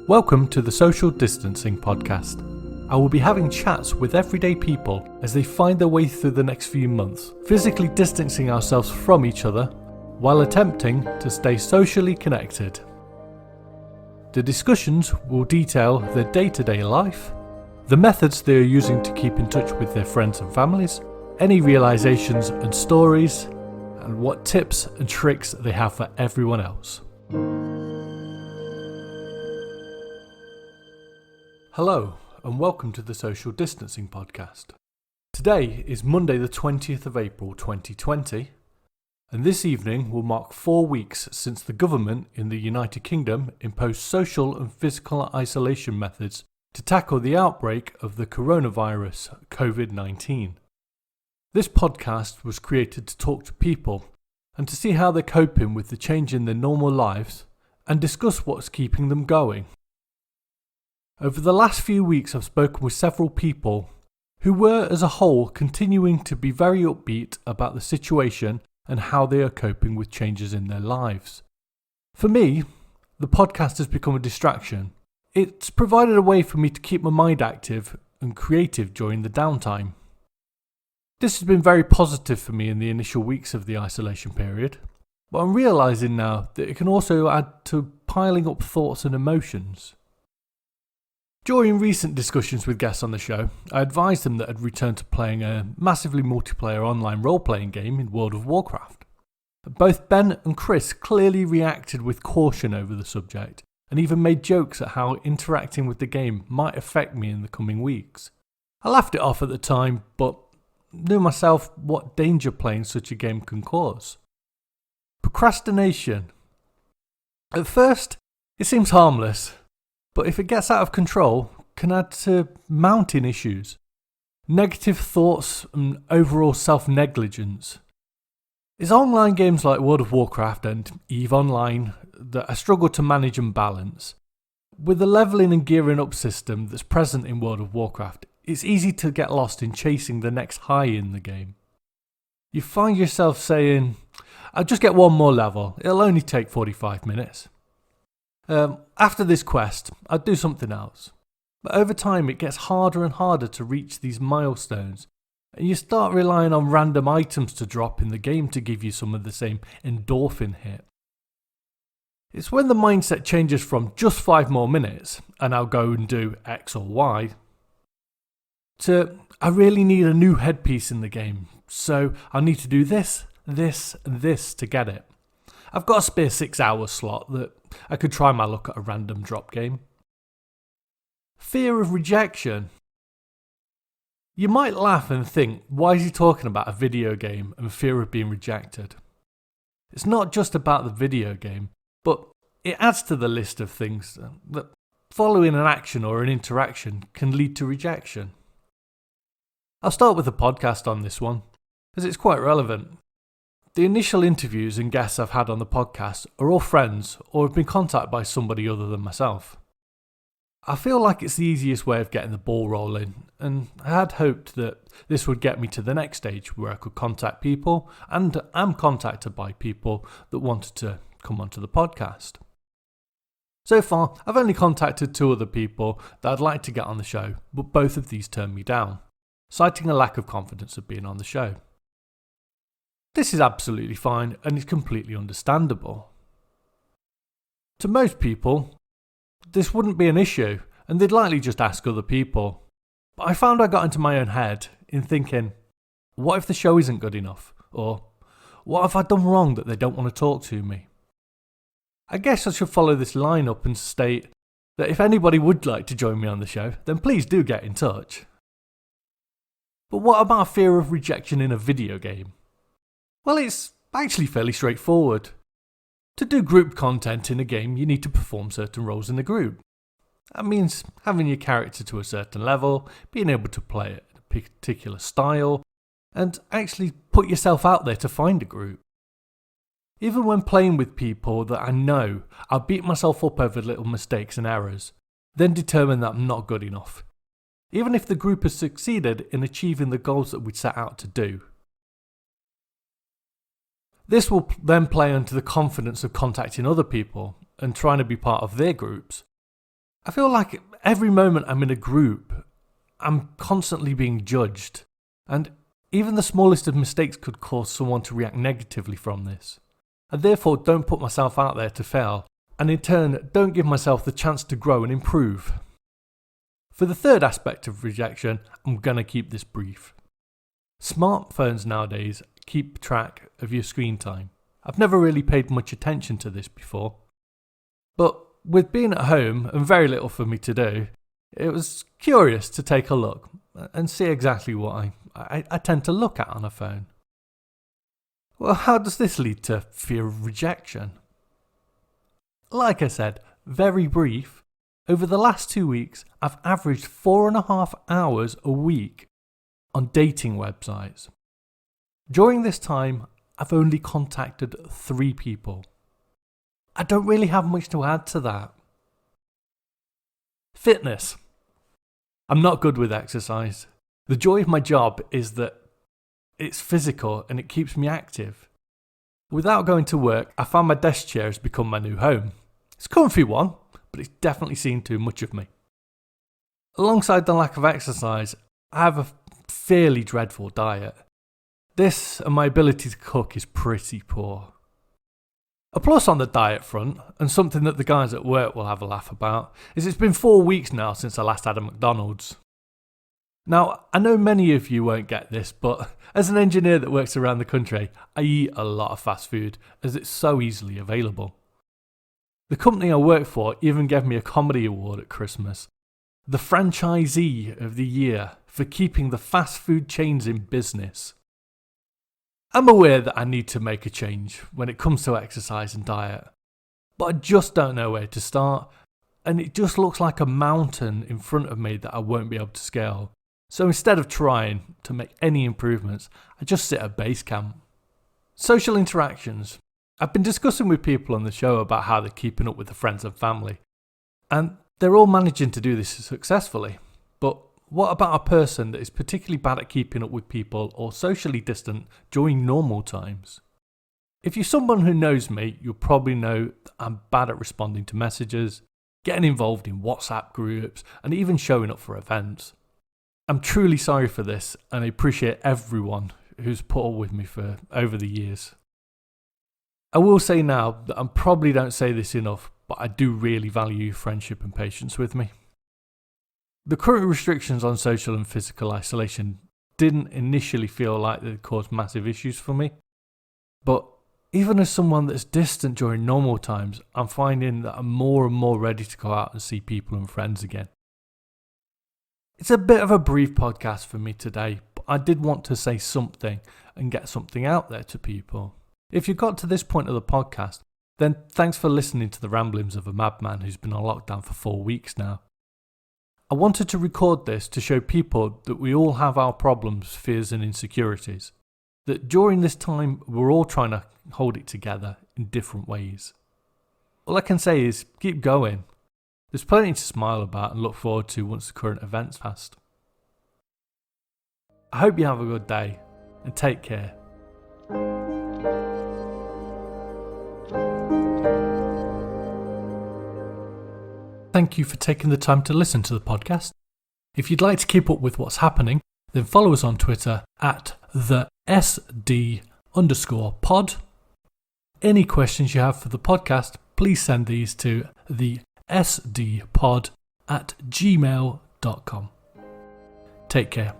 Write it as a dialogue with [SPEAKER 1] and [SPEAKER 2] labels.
[SPEAKER 1] Welcome to the Social Distancing Podcast. I will be having chats with everyday people as they find their way through the next few months, physically distancing ourselves from each other while attempting to stay socially connected. The discussions will detail their day-to-day life, the methods they are using to keep in touch with their friends and families, any realizations and stories, and what tips and tricks they have for everyone else. Hello, and welcome to the Social Distancing Podcast. Today is Monday the 20th of April 2020, and this evening will mark 4 weeks since the government in the United Kingdom imposed social and physical isolation methods to tackle the outbreak of the coronavirus COVID-19. This podcast was created to talk to people and to see how they're coping with the change in their normal lives and discuss what's keeping them going. Over the last few weeks I've spoken with several people who were as a whole continuing to be very upbeat about the situation and how they are coping with changes in their lives. For me, the podcast has become a distraction. It's provided a way for me to keep my mind active and creative during the downtime. This has been very positive for me in the initial weeks of the isolation period, but I'm realising now that it can also add to piling up thoughts and emotions. During recent discussions with guests on the show, I advised them that I'd returned to playing a massively multiplayer online role-playing game in World of Warcraft. Both Ben and Chris clearly reacted with caution over the subject, and even made jokes at how interacting with the game might affect me in the coming weeks. I laughed it off at the time, but knew myself what danger playing such a game can cause. Procrastination. At first, it seems harmless, but if it gets out of control, can add to mounting issues, negative thoughts and overall self-negligence. It's online games like World of Warcraft and EVE Online that I struggle to manage and balance. With the leveling and gearing up system that's present in World of Warcraft, it's easy to get lost in chasing the next high in the game. You find yourself saying, I'll just get one more level, it'll only take 45 minutes. After this quest, I'd do something else. But over time it gets harder and harder to reach these milestones, and you start relying on random items to drop in the game to give you some of the same endorphin hit. It's when the mindset changes from just 5 more minutes, and I'll go and do X or Y, to I really need a new headpiece in the game, so I'll need to do this, this, and this to get it. I've got a spare 6-hour slot that I could try my luck at a random drop game. Fear of rejection. You might laugh and think, why is he talking about a video game and fear of being rejected? It's not just about the video game, but it adds to the list of things that following an action or an interaction can lead to rejection. I'll start with a podcast on this one, as it's quite relevant. The initial interviews and guests I've had on the podcast are all friends or have been contacted by somebody other than myself. I feel like it's the easiest way of getting the ball rolling, and I had hoped that this would get me to the next stage where I could contact people, and am contacted by people that wanted to come onto the podcast. So far, I've only contacted 2 other people that I'd like to get on the show, but both of these turned me down, citing a lack of confidence of being on the show. This is absolutely fine and is completely understandable. To most people, this wouldn't be an issue and they'd likely just ask other people. But I found I got into my own head in thinking, what if the show isn't good enough? Or what have I done wrong that they don't want to talk to me? I guess I should follow this line up and state that if anybody would like to join me on the show, then please do get in touch. But what about fear of rejection in a video game? Well, it's actually fairly straightforward. To do group content in a game, you need to perform certain roles in the group. That means having your character to a certain level, being able to play it in a particular style, and actually put yourself out there to find a group. Even when playing with people that I know, I'll beat myself up over little mistakes and errors, then determine that I'm not good enough, even if the group has succeeded in achieving the goals that we'd set out to do. This will then play onto the confidence of contacting other people and trying to be part of their groups. I feel like every moment I'm in a group, I'm constantly being judged, and even the smallest of mistakes could cause someone to react negatively from this. I therefore don't put myself out there to fail, and in turn don't give myself the chance to grow and improve. For the third aspect of rejection, I'm going to keep this brief. Smartphones nowadays keep track of your screen time. I've never really paid much attention to this before, but with being at home and very little for me to do, it was curious to take a look and see exactly what I tend to look at on a phone. Well, how does this lead to fear of rejection? Like I said, very brief, over the last 2 weeks, I've averaged 4.5 hours a week on dating websites. During this time, I've only contacted 3 people. I don't really have much to add to that. Fitness. I'm not good with exercise. The joy of my job is that it's physical and it keeps me active. Without going to work, I found my desk chair has become my new home. It's a comfy one, but it's definitely seen too much of me. Alongside the lack of exercise, I have a fairly dreadful diet. This and my ability to cook is pretty poor. A plus on the diet front, and something that the guys at work will have a laugh about, is it's been 4 weeks now since I last had a McDonald's. Now, I know many of you won't get this, but as an engineer that works around the country, I eat a lot of fast food as it's so easily available. The company I work for even gave me a comedy award at Christmas, the franchisee of the year for keeping the fast food chains in business. I'm aware that I need to make a change when it comes to exercise and diet, but I just don't know where to start, and it just looks like a mountain in front of me that I won't be able to scale. So instead of trying to make any improvements, I just sit at base camp. Social interactions. I've been discussing with people on the show about how they're keeping up with their friends and family, and they're all managing to do this successfully. But what about a person that is particularly bad at keeping up with people or socially distant during normal times? If you're someone who knows me, you'll probably know that I'm bad at responding to messages, getting involved in WhatsApp groups, and even showing up for events. I'm truly sorry for this, and I appreciate everyone who's put up with me for over the years. I will say now that I probably don't say this enough, but I do really value friendship and patience with me. The current restrictions on social and physical isolation didn't initially feel like they'd cause massive issues for me, but even as someone that's distant during normal times, I'm finding that I'm more and more ready to go out and see people and friends again. It's a bit of a brief podcast for me today, but I did want to say something and get something out there to people. If you got to this point of the podcast, then thanks for listening to the ramblings of a madman who's been on lockdown for 4 weeks now. I wanted to record this to show people that we all have our problems, fears and insecurities. That during this time, we're all trying to hold it together in different ways. All I can say is keep going. There's plenty to smile about and look forward to once the current events passed. I hope you have a good day and take care. Thank you for taking the time to listen to the podcast. If you'd like to keep up with what's happening, then follow us on Twitter at TheSDpod. Any questions you have for the podcast, please send these to TheSDpod@gmail.com. Take care.